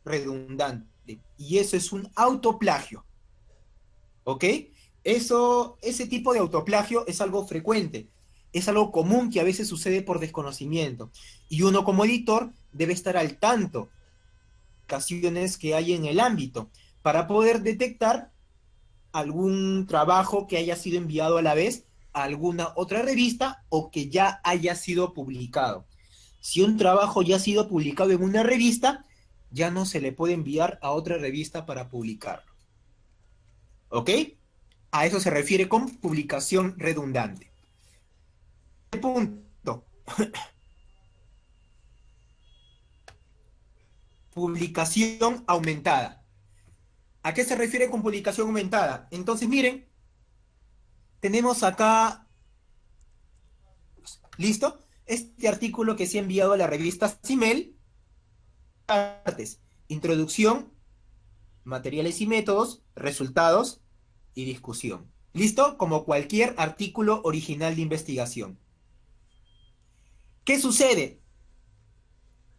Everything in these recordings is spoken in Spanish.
redundante. Y eso es un autoplagio. ¿Ok? Ese tipo de autoplagio es algo frecuente, es algo común que a veces sucede por desconocimiento. Y uno como editor debe estar al tanto de ocasiones que hay en el ámbito para poder detectar algún trabajo que haya sido enviado a la vez a alguna otra revista o que ya haya sido publicado. Si un trabajo ya ha sido publicado en una revista, ya no se le puede enviar a otra revista para publicarlo. ¿Ok? A eso se refiere con publicación redundante. Punto. Publicación aumentada. ¿A qué se refiere con publicación aumentada? Entonces, miren, tenemos acá, ¿listo? Este artículo que se ha enviado a la revista CIMEL, partes, introducción, materiales y métodos, resultados y discusión. ¿Listo? Como cualquier artículo original de investigación. ¿Qué sucede?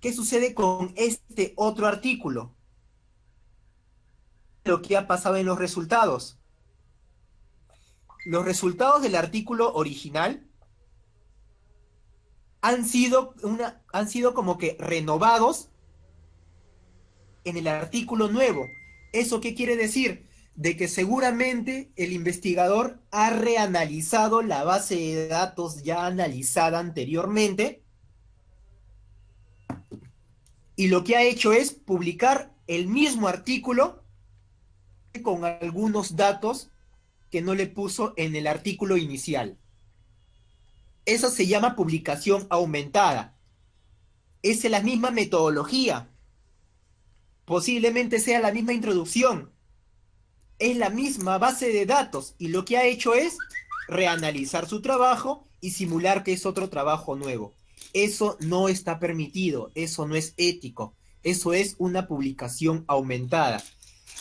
¿Qué sucede con este otro artículo? Lo que ha pasado en los resultados. Los resultados del artículo original han sido como que renovados en el artículo nuevo. ¿Eso qué quiere decir? De que seguramente el investigador ha reanalizado la base de datos ya analizada anteriormente y lo que ha hecho es publicar el mismo artículo con algunos datos que no le puso en el artículo inicial. Eso se llama publicación aumentada. Es la misma metodología, posiblemente sea la misma introducción, es la misma base de datos y lo que ha hecho es reanalizar su trabajo y simular que es otro trabajo nuevo. Eso no está permitido, eso no es ético, eso es una publicación aumentada.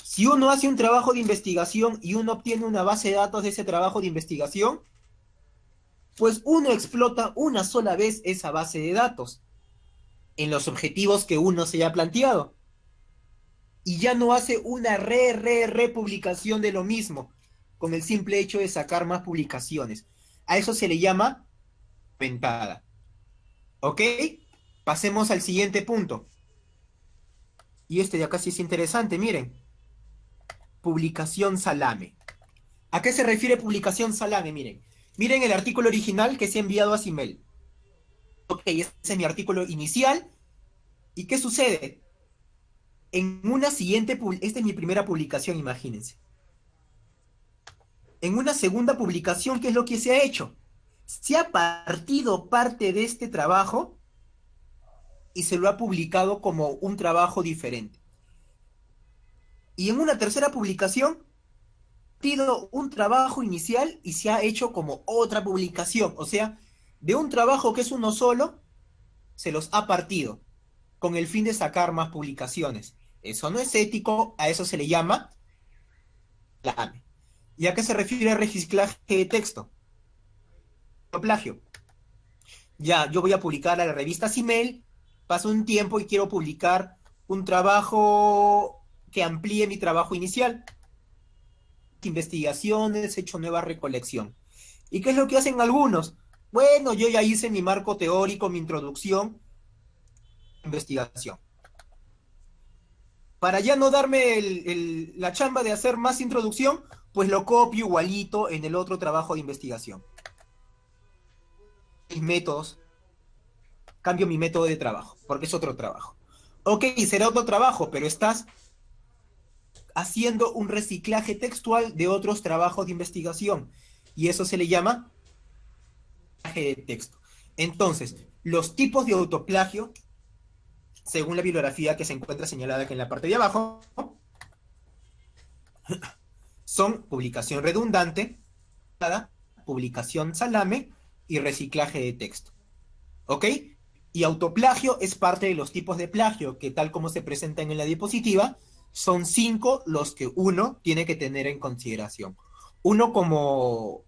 Si uno hace un trabajo de investigación y uno obtiene una base de datos de ese trabajo de investigación, pues uno explota una sola vez esa base de datos en los objetivos que uno se haya planteado. Y ya no hace una republicación de lo mismo, con el simple hecho de sacar más publicaciones. A eso se le llama ventada. ¿Ok? Pasemos al siguiente punto. Y este de acá sí es interesante, miren. Publicación salame. ¿A qué se refiere publicación salame? Miren. Miren el artículo original que se ha enviado a Simel. Ok, ese es mi artículo inicial. ¿Y qué sucede? En una siguiente, esta es mi primera publicación, imagínense. En una segunda publicación, ¿qué es lo que se ha hecho? Se ha partido parte de este trabajo y se lo ha publicado como un trabajo diferente. Y en una tercera publicación, partido un trabajo inicial y se ha hecho como otra publicación. O sea, de un trabajo que es uno solo, se los ha partido con el fin de sacar más publicaciones. Eso no es ético, a eso se le llama plagio. ¿Y a qué se refiere reciclaje de texto? Plagio. Ya, yo voy a publicar a la revista CIMEL, paso un tiempo y quiero publicar un trabajo que amplíe mi trabajo inicial. Investigaciones, he hecho nueva recolección. ¿Y qué es lo que hacen algunos? Bueno, yo ya hice mi marco teórico, mi introducción, investigación. Para ya no darme la chamba de hacer más introducción, pues lo copio igualito en el otro trabajo de investigación. Mis métodos, cambio mi método de trabajo, porque es otro trabajo. Ok, será otro trabajo, pero estás haciendo un reciclaje textual de otros trabajos de investigación. Y eso se le llama reciclaje de texto. Entonces, los tipos de autoplagio, según la bibliografía que se encuentra señalada aquí en la parte de abajo, son publicación redundante, publicación salame y reciclaje de texto. ¿Ok? Y autoplagio es parte de los tipos de plagio que, tal como se presentan en la diapositiva, son 5 los que uno tiene que tener en consideración. Uno como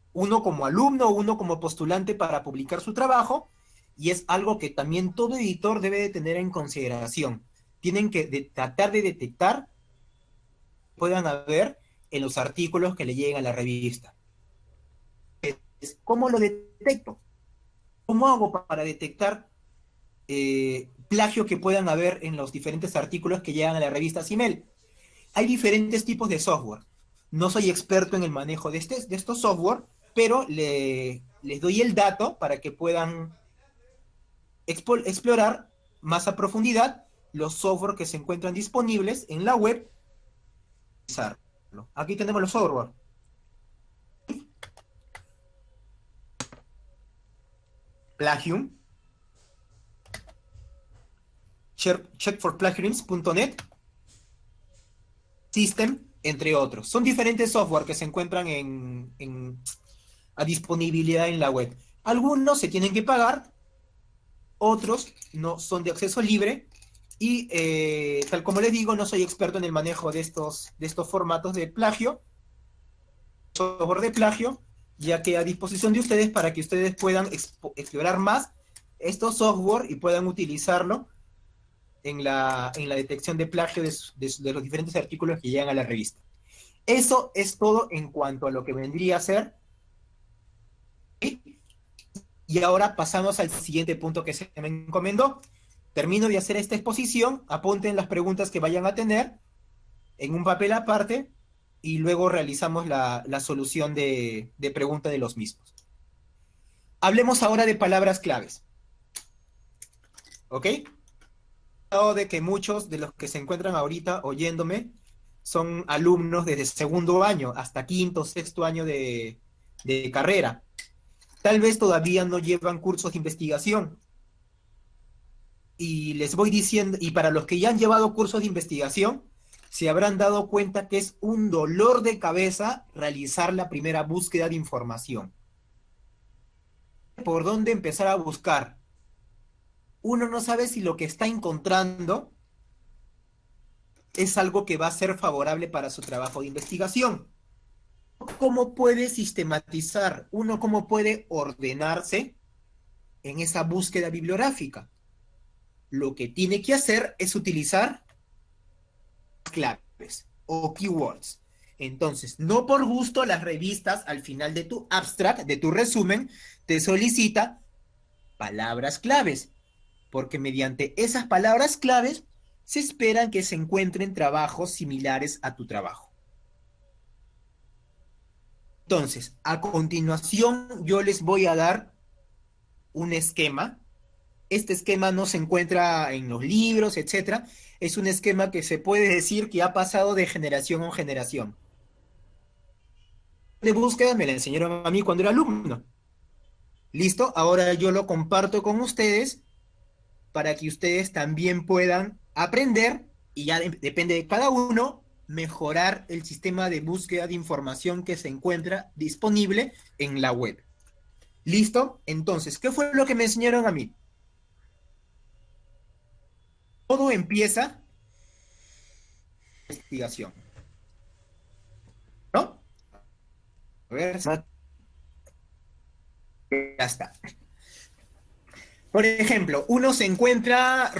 alumno, uno como postulante para publicar su trabajo, y es algo que también todo editor debe de tener en consideración. tienen que tratar de detectar, puedan haber en los artículos que le lleguen a la revista. ¿Cómo lo detecto? ¿Cómo hago para detectar plagio que puedan haber en los diferentes artículos que llegan a la revista CIMEL? Hay diferentes tipos de software. No soy experto en el manejo de estos software, pero les doy el dato para que puedan explorar más a profundidad los software que se encuentran disponibles en la web. Aquí tenemos los software. Plagium, checkforplagiums.net, System, entre otros. Son diferentes software que se encuentran a disponibilidad en la web. Algunos se tienen que pagar, otros no son de acceso libre. Y tal como les digo, no soy experto en el manejo de estos formatos de plagio, software de plagio, ya que a disposición de ustedes para que ustedes puedan explorar más estos software y puedan utilizarlo en la detección de plagio de los diferentes artículos que llegan a la revista. Eso es todo en cuanto a lo que vendría a ser. Y ahora pasamos al siguiente punto que se me encomendó. Termino de hacer esta exposición, apunten las preguntas que vayan a tener en un papel aparte y luego realizamos la solución de pregunta de los mismos. Hablemos ahora de palabras claves. ¿Ok? De que muchos de los que se encuentran ahorita oyéndome son alumnos desde segundo año hasta quinto, sexto año de carrera. Tal vez todavía no llevan cursos de investigación. Y les voy diciendo, y para los que ya han llevado cursos de investigación, se habrán dado cuenta que es un dolor de cabeza realizar la primera búsqueda de información. ¿Por dónde empezar a buscar? Uno no sabe si lo que está encontrando es algo que va a ser favorable para su trabajo de investigación. ¿Cómo puede sistematizar? Uno cómo puede ordenarse en esa búsqueda bibliográfica. Lo que tiene que hacer es utilizar claves o keywords. Entonces, no por gusto las revistas al final de tu abstract, de tu resumen, te solicita palabras claves, porque mediante esas palabras claves se esperan que se encuentren trabajos similares a tu trabajo. Entonces, a continuación yo les voy a dar un esquema. Este esquema no se encuentra en los libros, etcétera. Es un esquema que se puede decir que ha pasado de generación en generación. De búsqueda me la enseñaron a mí cuando era alumno. ¿Listo? Ahora yo lo comparto con ustedes para que ustedes también puedan aprender y ya depende de cada uno mejorar el sistema de búsqueda de información que se encuentra disponible en la web. ¿Listo? Entonces, ¿qué fue lo que me enseñaron a mí? Todo empieza con investigación, ¿no? A ver, ya está. Por ejemplo, uno se encuentra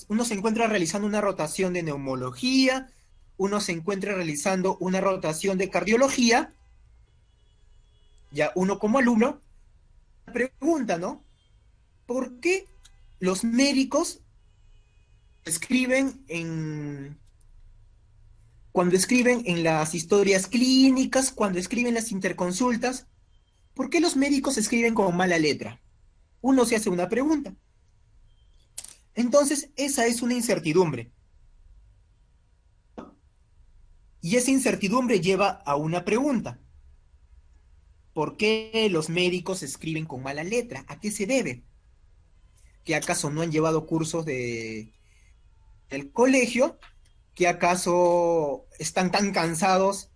uno se encuentra realizando una rotación de neumología, uno se encuentra realizando una rotación de cardiología, ya uno como alumno pregunta, ¿no? ¿Por qué los médicos cuando escriben en las historias clínicas, cuando escriben las interconsultas, ¿por qué los médicos escriben con mala letra? Uno se hace una pregunta. Entonces, esa es una incertidumbre. Y esa incertidumbre lleva a una pregunta. ¿Por qué los médicos escriben con mala letra? ¿A qué se debe? ¿Que acaso no han llevado cursos del colegio? ¿Que acaso están tan cansados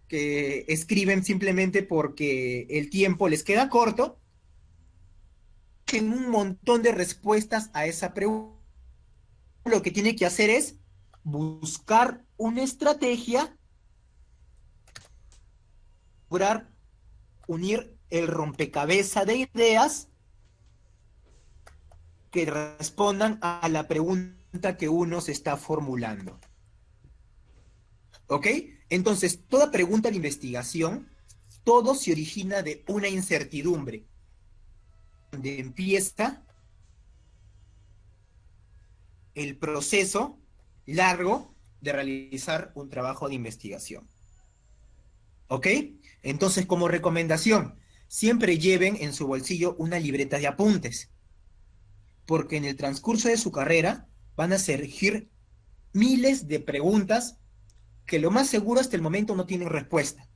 que escriben simplemente porque el tiempo les queda corto? En un montón de respuestas a esa pregunta. Lo que tiene que hacer es buscar una estrategia para unir el rompecabezas de ideas que respondan a la pregunta que uno se está formulando. ¿Ok? Entonces, toda pregunta de investigación, todo se origina de una incertidumbre, donde empieza el proceso largo de realizar un trabajo de investigación. ¿Ok? Entonces, como recomendación, siempre lleven en su bolsillo una libreta de apuntes, porque en el transcurso de su carrera van a surgir miles de preguntas que lo más seguro hasta el momento no tienen respuesta.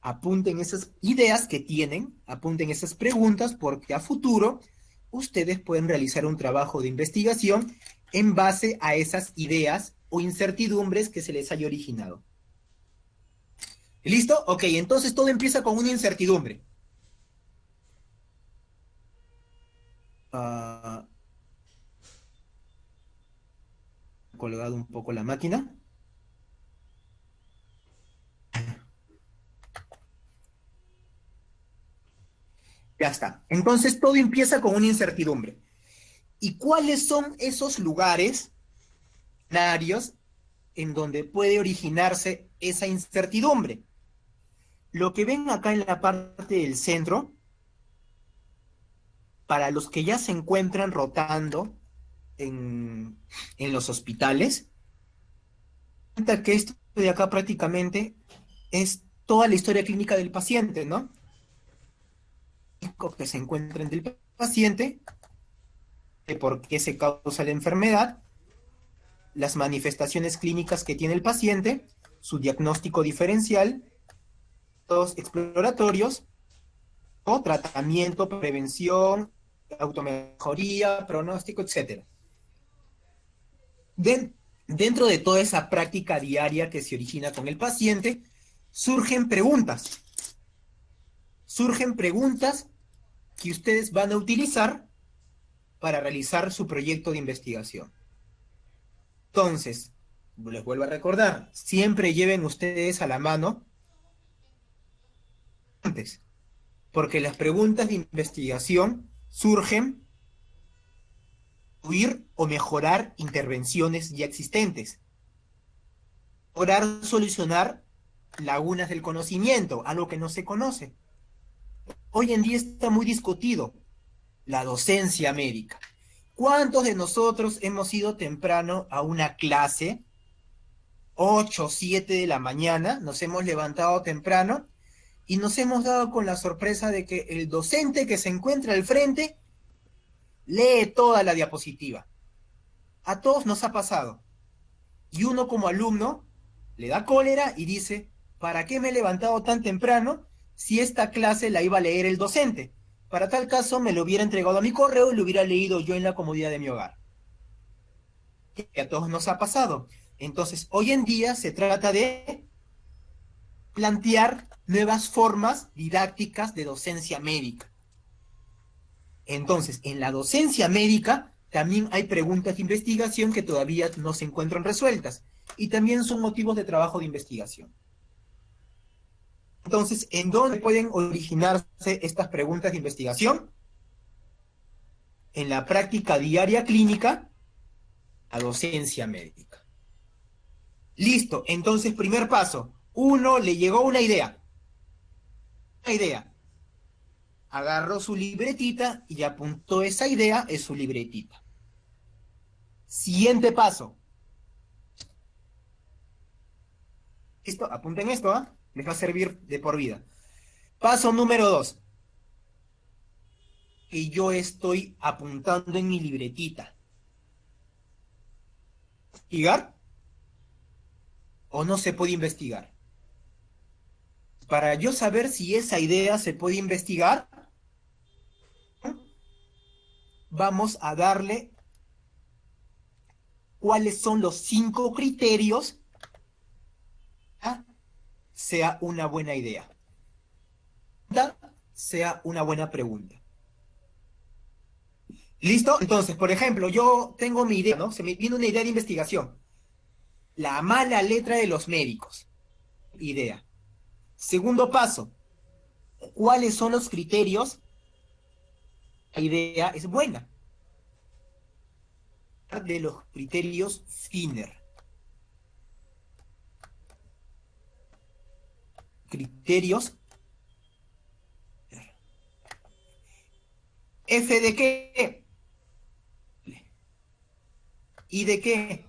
Apunten esas ideas que tienen, apunten esas preguntas, porque a futuro ustedes pueden realizar un trabajo de investigación en base a esas ideas o incertidumbres que se les haya originado. ¿Listo? Ok, entonces todo empieza con una incertidumbre. Ah, colgado un poco la máquina. Ya está. Entonces todo empieza con una incertidumbre. ¿Y cuáles son esos lugares, escenarios, en donde puede originarse esa incertidumbre? Lo que ven acá en la parte del centro, para los que ya se encuentran rotando en los hospitales, cuenta que esto de acá prácticamente es toda la historia clínica del paciente, ¿no? Que se encuentra en el paciente, de por qué se causa la enfermedad, las manifestaciones clínicas que tiene el paciente, su diagnóstico diferencial, todos exploratorios, o tratamiento, prevención, automejoría, pronóstico, etcétera. Den- Dentro de toda esa práctica diaria que se origina con el paciente, surgen preguntas. Surgen preguntas que ustedes van a utilizar para realizar su proyecto de investigación. Entonces, les vuelvo a recordar, siempre lleven ustedes a la mano antes, porque las preguntas de investigación surgen para o mejorar intervenciones ya existentes, lograr solucionar lagunas del conocimiento, algo que no se conoce. Hoy en día está muy discutido la docencia médica. ¿Cuántos de nosotros hemos ido temprano a una clase, 8 o 7 de la mañana, nos hemos levantado temprano y nos hemos dado con la sorpresa de que el docente que se encuentra al frente lee toda la diapositiva? A todos nos ha pasado. Y uno como alumno le da cólera y dice, ¿para qué me he levantado tan temprano si esta clase la iba a leer el docente? Para tal caso me lo hubiera entregado a mi correo y lo hubiera leído yo en la comodidad de mi hogar. Que a todos nos ha pasado. Entonces, hoy en día se trata de plantear nuevas formas didácticas de docencia médica. Entonces, en la docencia médica también hay preguntas de investigación que todavía no se encuentran resueltas y también son motivos de trabajo de investigación. Entonces, ¿en dónde pueden originarse estas preguntas de investigación? En la práctica diaria clínica, la docencia médica. Listo, entonces primer paso. Uno le llegó una idea. Una idea. Agarró su libretita y apuntó esa idea en su libretita. Siguiente paso. ¿Listo? Apunten esto, ¿ah? Les va a servir de por vida. Paso número 2. Que yo estoy apuntando en mi libretita. ¿Investigar o no se puede investigar? Para yo saber si esa idea se puede investigar, vamos a darle cuáles son los 5 criterios para que sea una buena idea, sea una buena pregunta. ¿Listo? Entonces, por ejemplo, yo tengo mi idea, ¿no? Se me viene una idea de investigación. La mala letra de los médicos. Idea. Segundo paso, ¿cuáles son los criterios? La idea es buena. de los criterios Finner. Criterios. ¿F de qué? ¿Y de qué?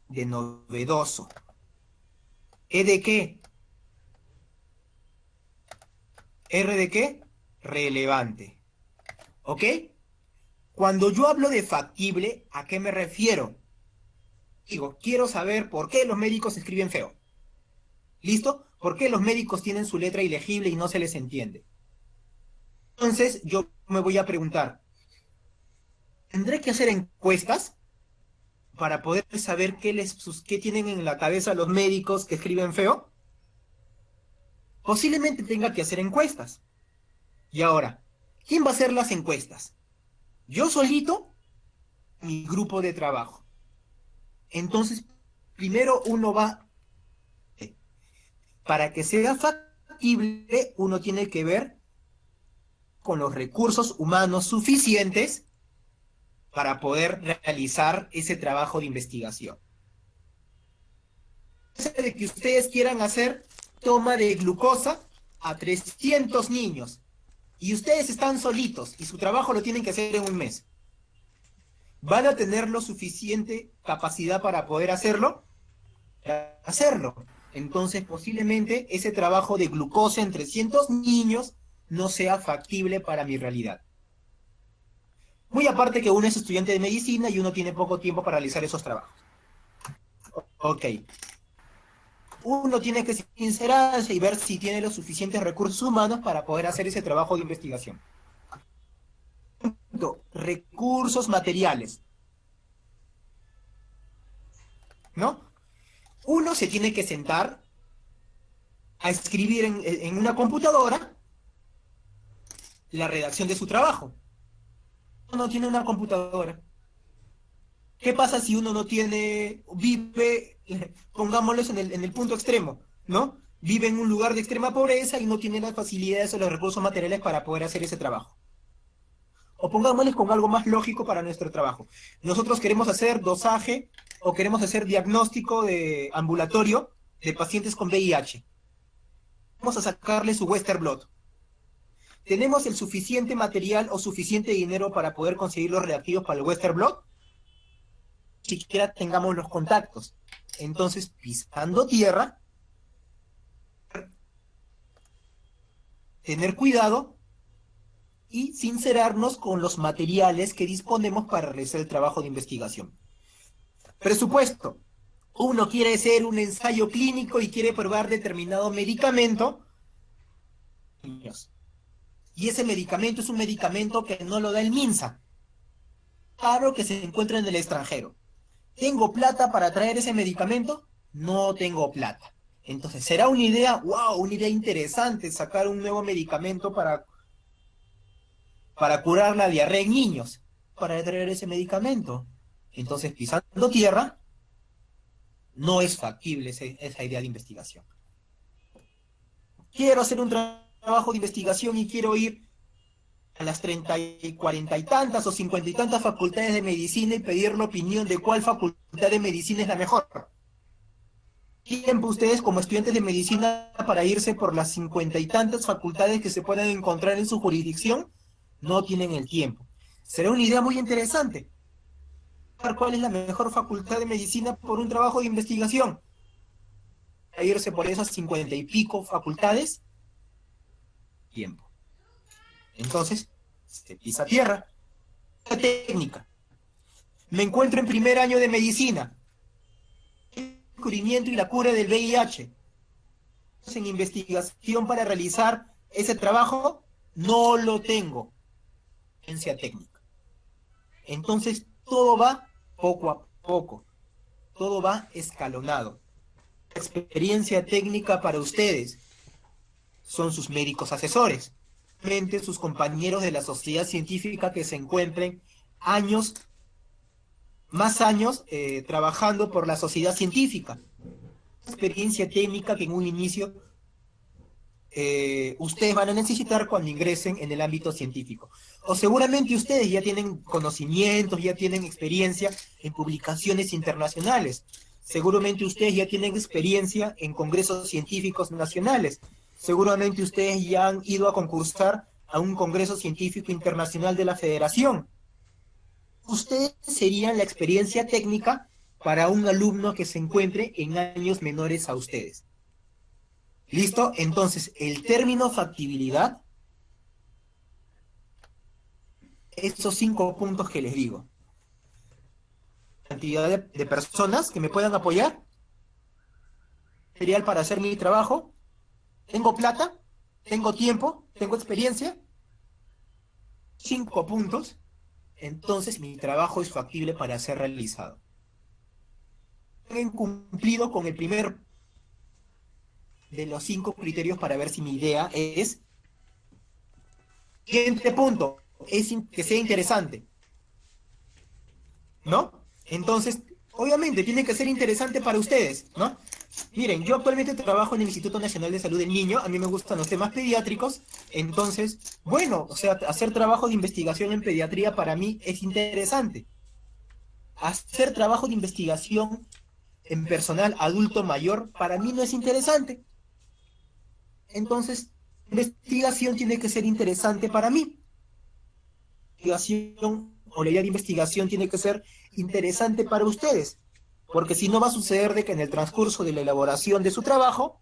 De novedoso. ¿E de qué? ¿R de qué? Relevante. ¿Ok? Cuando yo hablo de factible, ¿a qué me refiero? Digo, quiero saber por qué los médicos escriben feo. ¿Listo? ¿Por qué los médicos tienen su letra ilegible y no se les entiende? Entonces, yo me voy a preguntar, ¿tendré que hacer encuestas para poder saber qué tienen en la cabeza los médicos que escriben feo? Posiblemente tenga que hacer encuestas. Y ahora, ¿quién va a hacer las encuestas? ¿Yo solito? Mi grupo de trabajo. Entonces, primero uno va, para que sea factible, uno tiene que ver con los recursos humanos suficientes para poder realizar ese trabajo de investigación. De que ustedes quieran hacer toma de glucosa a 300 niños y ustedes están solitos y su trabajo lo tienen que hacer en un mes. ¿Van a tener lo suficiente capacidad para poder hacerlo? Para hacerlo. Entonces, posiblemente ese trabajo de glucosa en 300 niños no sea factible para mi realidad. Muy aparte que uno es estudiante de medicina y uno tiene poco tiempo para realizar esos trabajos. Ok. Uno tiene que sincerarse y ver si tiene los suficientes recursos humanos para poder hacer ese trabajo de investigación. Recursos materiales. ¿No? Uno se tiene que sentar a escribir en una computadora la redacción de su trabajo. Uno no tiene una computadora. ¿Qué pasa si uno no tiene, vive, pongámoslo en el punto extremo, ¿no? Vive en un lugar de extrema pobreza y no tiene las facilidades o los recursos materiales para poder hacer ese trabajo? O pongámosles con algo más lógico para nuestro trabajo. Nosotros queremos hacer dosaje o queremos hacer diagnóstico de ambulatorio de pacientes con VIH. Vamos a sacarle su Western Blot. ¿Tenemos el suficiente material o suficiente dinero para poder conseguir los reactivos para el Western Blot? Ni siquiera tengamos los contactos. Entonces, pisando tierra, tener cuidado y sincerarnos con los materiales que disponemos para realizar el trabajo de investigación. Presupuesto. Uno quiere hacer un ensayo clínico y quiere probar determinado medicamento. Y ese medicamento es un medicamento que no lo da el MINSA. Claro que se encuentra en el extranjero. ¿Tengo plata para traer ese medicamento? No tengo plata. Entonces, ¿será una idea? ¡Wow! Una idea interesante sacar un nuevo medicamento para curar la diarrea en niños. Para traer ese medicamento. Entonces, pisando tierra, no es factible esa idea de investigación. Quiero hacer un trabajo de investigación y quiero ir a las 30 y 40 y tantas o 50 y tantas facultades de medicina y pedir la opinión de cuál facultad de medicina es la mejor. Tiempo ustedes como estudiantes de medicina para irse por las 50 y tantas facultades que se pueden encontrar en su jurisdicción, no tienen el tiempo. Será una idea muy interesante. ¿Cuál es la mejor facultad de medicina por un trabajo de investigación? A irse por esas 50 y pico facultades, tiempo. Entonces, se pisa tierra. La técnica. Me encuentro en primer año de medicina. El descubrimiento y la cura del VIH. En investigación para realizar ese trabajo, no lo tengo. Ciencia técnica. Entonces, todo va poco a poco. Todo va escalonado. Experiencia técnica para ustedes son sus médicos asesores, sus compañeros de la sociedad científica que se encuentren más años trabajando por la sociedad científica. Experiencia técnica que en un inicio ustedes van a necesitar cuando ingresen en el ámbito científico. O seguramente ustedes ya tienen conocimientos, ya tienen experiencia en publicaciones internacionales. Seguramente ustedes ya tienen experiencia en congresos científicos nacionales. Seguramente ustedes ya han ido a concursar a un congreso científico internacional de la Federación. Ustedes serían la experiencia técnica para un alumno que se encuentre en años menores a ustedes. ¿Listo? Entonces, el término factibilidad, esos 5 puntos que les digo. Cantidad de personas que me puedan apoyar, material para hacer mi trabajo, tengo plata, tengo tiempo, tengo experiencia, 5 puntos, entonces mi trabajo es factible para ser realizado. Han cumplido con el primer de los 5 criterios para ver si mi idea es, siguiente punto, es que sea interesante, ¿no? Entonces, obviamente, tiene que ser interesante para ustedes, ¿no? Miren, yo actualmente trabajo en el Instituto Nacional de Salud del Niño, a mí me gustan los temas pediátricos, entonces, bueno, o sea, hacer trabajo de investigación en pediatría para mí es interesante. Hacer trabajo de investigación en personal adulto mayor para mí no es interesante. Entonces, investigación tiene que ser interesante para mí. Investigación o la idea de investigación tiene que ser interesante para ustedes, porque si no va a suceder de que en el transcurso de la elaboración de su trabajo,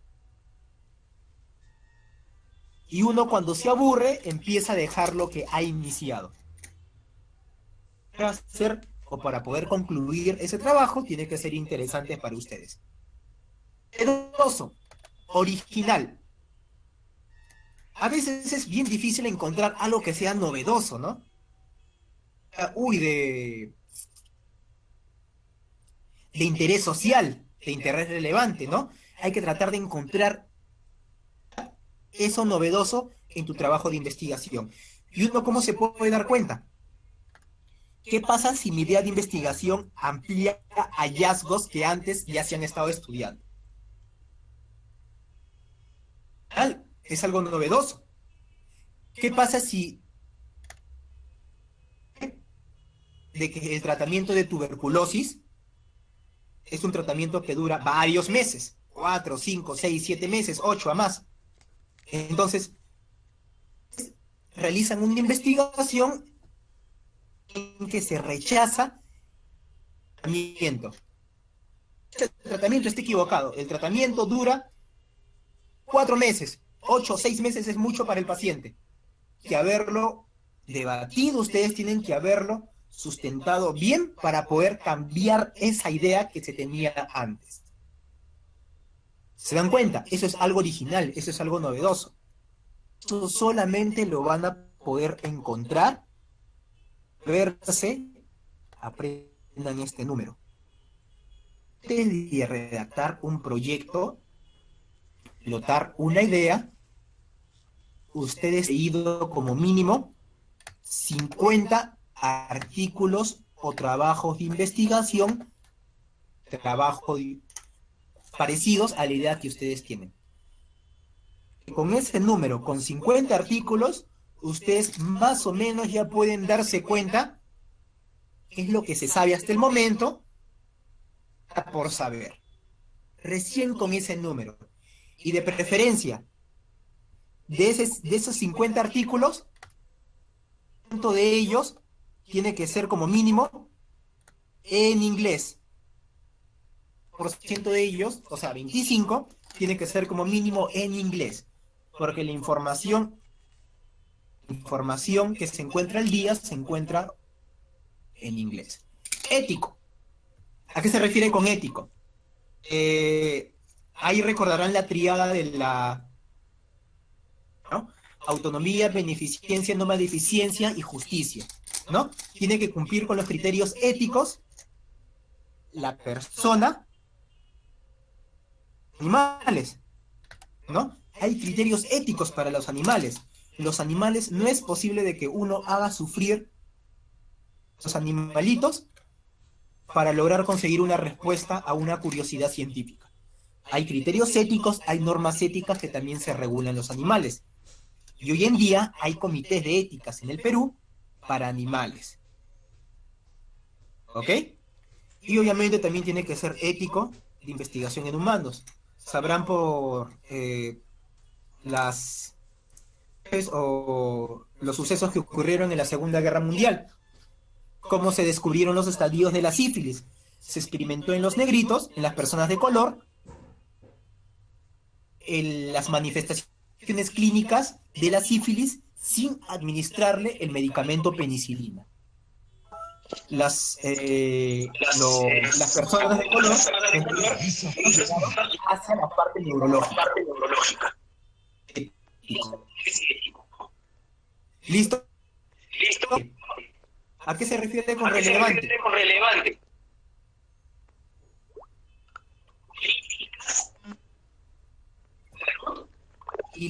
y uno cuando se aburre empieza a dejar lo que ha iniciado. Para hacer o para poder concluir ese trabajo tiene que ser interesante para ustedes. Novedoso, original. A veces es bien difícil encontrar algo que sea novedoso, ¿no? Uy, de interés social, de interés relevante, ¿no? Hay que tratar de encontrar eso novedoso en tu trabajo de investigación. ¿Y uno cómo se puede dar cuenta? ¿Qué pasa si mi idea de investigación amplía hallazgos que antes ya se han estado estudiando? Es algo novedoso. ¿Qué pasa si de que el tratamiento de tuberculosis es un tratamiento que dura varios meses? 4, 5, 6, 7 meses, 8 a más. Entonces, realizan una investigación en que se rechaza el tratamiento. El tratamiento está equivocado. El tratamiento dura 4 meses. 8 o 6 meses es mucho para el paciente. Que haberlo debatido, ustedes tienen que haberlo sustentado bien para poder cambiar esa idea que se tenía antes. ¿Se dan cuenta? Eso es algo original, eso es algo novedoso. Eso solamente lo van a poder encontrar, verse, aprendan este número. Antes de redactar un proyecto, pilotar una idea, ustedes han leído como mínimo 50 artículos o trabajos de investigación, parecidos a la idea que ustedes tienen. Con ese número, con 50 artículos, ustedes más o menos ya pueden darse cuenta qué es lo que se sabe hasta el momento por saber. Recién con ese número. Y de preferencia, de esos 50 artículos, ¿cuánto de ellos tiene que ser como mínimo en inglés? Por ciento de ellos, o sea, 25, tiene que ser como mínimo en inglés. Porque la información que se encuentra al día se encuentra en inglés. Ético. ¿A qué se refiere con ético? Ahí recordarán la tríada de la, ¿no? Autonomía, beneficencia, no maleficencia y justicia, ¿no? Tiene que cumplir con los criterios éticos la persona, animales, ¿no? Hay criterios éticos para los animales. Los animales no es posible de que uno haga sufrir a los animalitos para lograr conseguir una respuesta a una curiosidad científica. Hay criterios éticos, hay normas éticas que también se regulan los animales. Y hoy en día hay comités de éticas en el Perú para animales. ¿Ok? Y obviamente también tiene que ser ético de investigación en humanos. Sabrán por las o los sucesos que ocurrieron en la Segunda Guerra Mundial, cómo se descubrieron los estadios de la sífilis. Se experimentó en los negritos, en las personas de color, en las manifestaciones clínicas de la sífilis sin administrarle el medicamento penicilina. Las personas de color llegaron hacia la parte neurológica. ¿Listo? ¿A qué se refiere con relevante? Y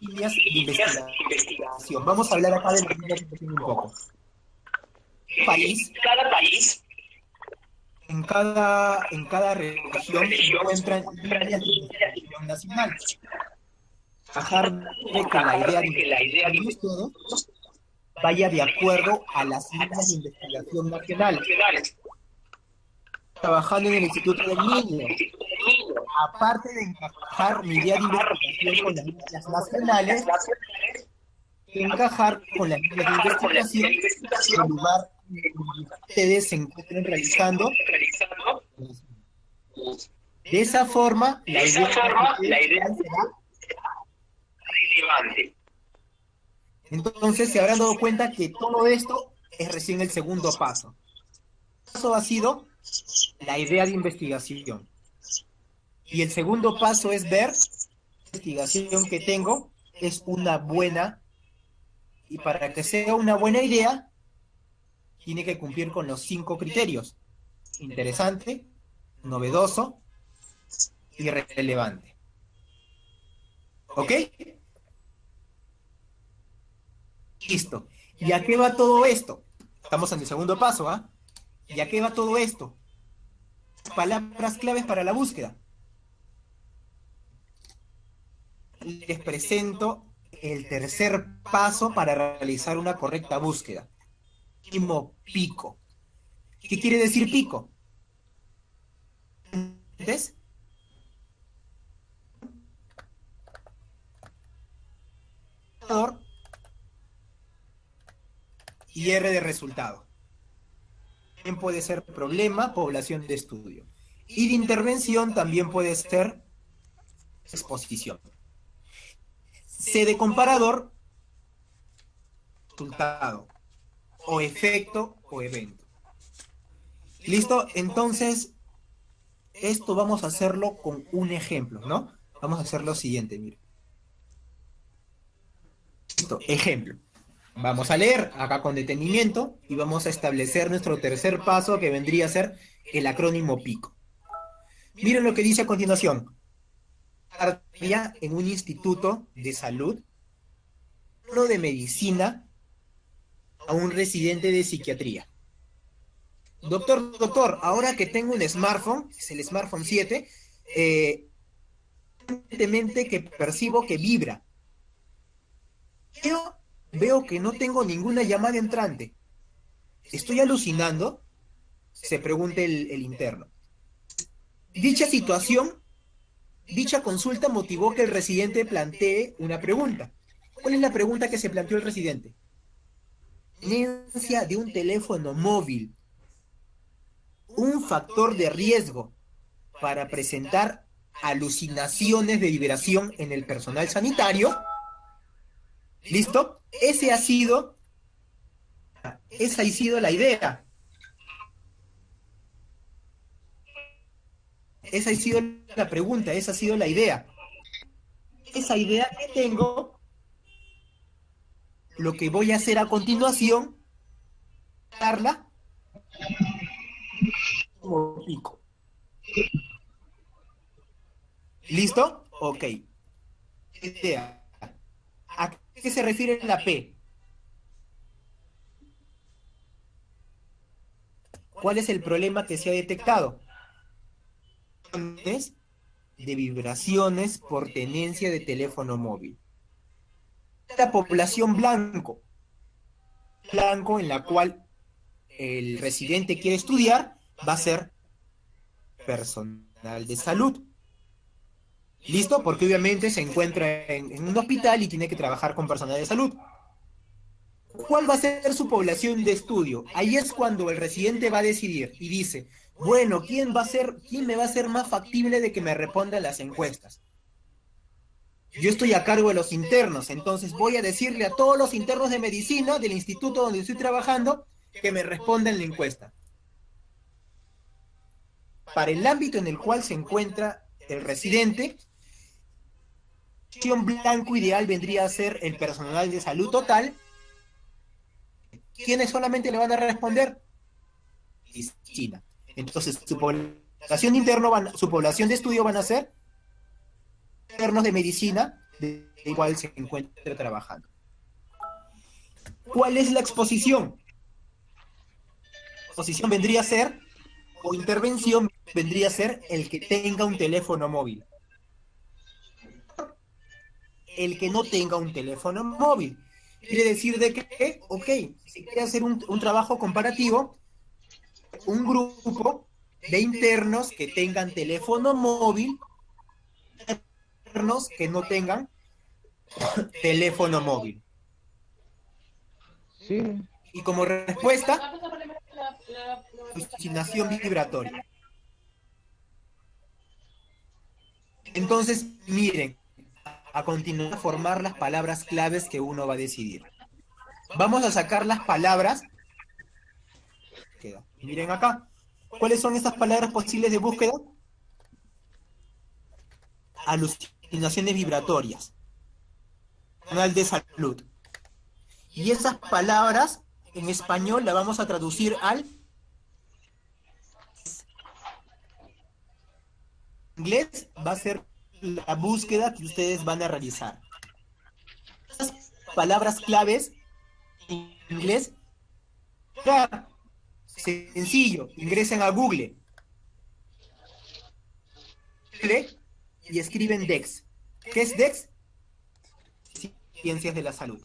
líneas de investigación. Vamos a hablar acá de las líneas de investigación un poco. Cada país, en cada región se encuentran líneas de investigación nacional. Trabajar de que la idea de investigación de ustedes vaya de acuerdo a las líneas de investigación nacionales. Trabajando en el Instituto del Niño, aparte de encajar mi idea de investigación con las líneas nacionales, encajar con las líneas de investigación del lugar donde ustedes se encuentren realizando. De esa forma, la idea será relevante. Entonces se habrán dado cuenta que todo esto es recién el segundo paso. El paso ha sido la idea de investigación. Y el segundo paso es ver la investigación que tengo es una buena, y para que sea una buena idea, tiene que cumplir con los 5 criterios: interesante, novedoso y relevante. ¿Ok? Listo. ¿Y a qué va todo esto? Estamos en el segundo paso, ¿ah? ¿Y a qué va todo esto? Palabras claves para la búsqueda. Les presento el tercer paso para realizar una correcta búsqueda. Pico. ¿Qué quiere decir pico? ¿Ves? Y R de resultado. También puede ser problema, población de estudio. Y de intervención también puede ser exposición. C de comparador, resultado. O efecto o evento. ¿Listo? Entonces, esto vamos a hacerlo con un ejemplo, ¿no? Vamos a hacer lo siguiente, mira. Listo, ejemplo. Vamos a leer acá con detenimiento y vamos a establecer nuestro tercer paso, que vendría a ser el acrónimo PICO. Miren lo que dice a continuación. En un instituto de salud, uno de medicina a un residente de psiquiatría. Doctor, ahora que tengo un smartphone, es el smartphone 7, evidentemente que percibo que vibra. Pero veo que no tengo ninguna llamada entrante. ¿Estoy alucinando? Se pregunta el interno. Dicha situación, dicha consulta motivó que el residente plantee una pregunta. ¿Cuál es la pregunta que se planteó el residente? ¿Tenencia de un teléfono móvil un factor de riesgo para presentar alucinaciones de vibración en el personal sanitario? ¿Listo? Esa ha sido la idea. Esa ha sido la pregunta, esa ha sido la idea. Esa idea que tengo, lo que voy a hacer a continuación, darla como pico. ¿Listo? Ok. Idea. ¿A qué se refiere la P? ¿Cuál es el problema que se ha detectado? de vibraciones por tenencia de teléfono móvil. La población blanco en la cual el residente quiere estudiar va a ser personal de salud. ¿Listo? Porque obviamente se encuentra en un hospital y tiene que trabajar con personal de salud. ¿Cuál va a ser su población de estudio? Ahí es cuando el residente va a decidir y dice, bueno, quién me va a ser más factible de que me respondan las encuestas? Yo estoy a cargo de los internos, entonces voy a decirle a todos los internos de medicina del instituto donde estoy trabajando que me respondan la encuesta. Para el ámbito en el cual se encuentra el residente, el blanco ideal vendría a ser el personal de salud total. ¿Quiénes solamente le van a responder? Medicina. Entonces, su población interna, su población de estudio van a ser internos de medicina, de igual se encuentra trabajando. ¿Cuál es la exposición? Exposición vendría a ser, o intervención vendría a ser el que tenga un teléfono móvil. El que no tenga un teléfono móvil. Quiere decir de que, ok, si quiere hacer un trabajo comparativo, un grupo de internos que tengan teléfono móvil, internos que no tengan teléfono móvil. Sí. Y como respuesta, alucinación vibratoria. Entonces, miren, a continuar formar las palabras claves que uno va a decidir. Vamos a sacar las palabras. Miren acá. ¿Cuáles son estas palabras posibles de búsqueda? Alucinaciones vibratorias. Personal de salud. Y esas palabras en español las vamos a traducir al inglés. Va a ser la búsqueda que ustedes van a realizar. Estas palabras claves en inglés, sencillo, ingresen a Google y escriben DEX. ¿Qué es DEX? Ciencias de la salud.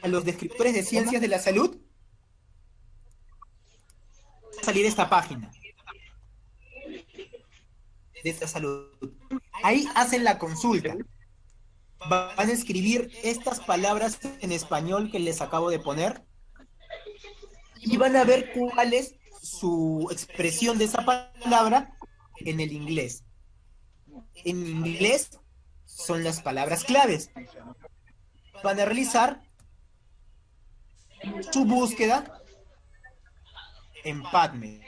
A los descriptores de ciencias de la salud va a salir esta página de esta salud. Ahí hacen la consulta. Van a escribir estas palabras en español que les acabo de poner y van a ver cuál es su expresión de esa palabra en el inglés. En inglés son las palabras claves. Van a realizar su búsqueda en PubMed.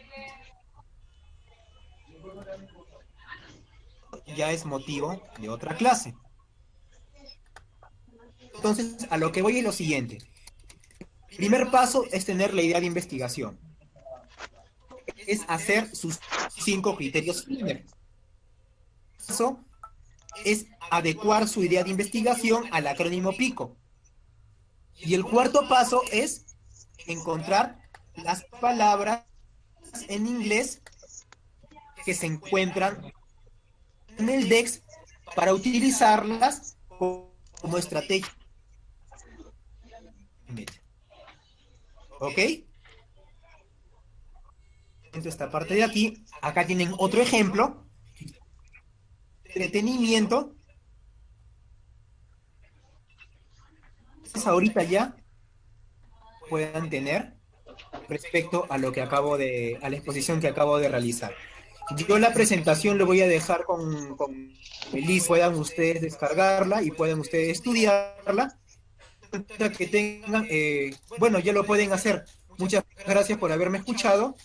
Ya es motivo de otra clase. Entonces, a lo que voy es lo siguiente. El primer paso es tener la idea de investigación. Es hacer sus 5 criterios finales. Eso es adecuar su idea de investigación al acrónimo PICO. Y el cuarto paso es encontrar las palabras en inglés que se encuentran en el DEX para utilizarlas como estrategia. ¿Ok? Esta parte de aquí, acá tienen otro ejemplo. Entretenimiento. Ahorita ya puedan tener respecto a lo que a la exposición que acabo de realizar. Yo la presentación lo voy a dejar con el link, puedan ustedes descargarla y puedan ustedes estudiarla. Que tengan, bueno, ya lo pueden hacer. Muchas gracias por haberme escuchado.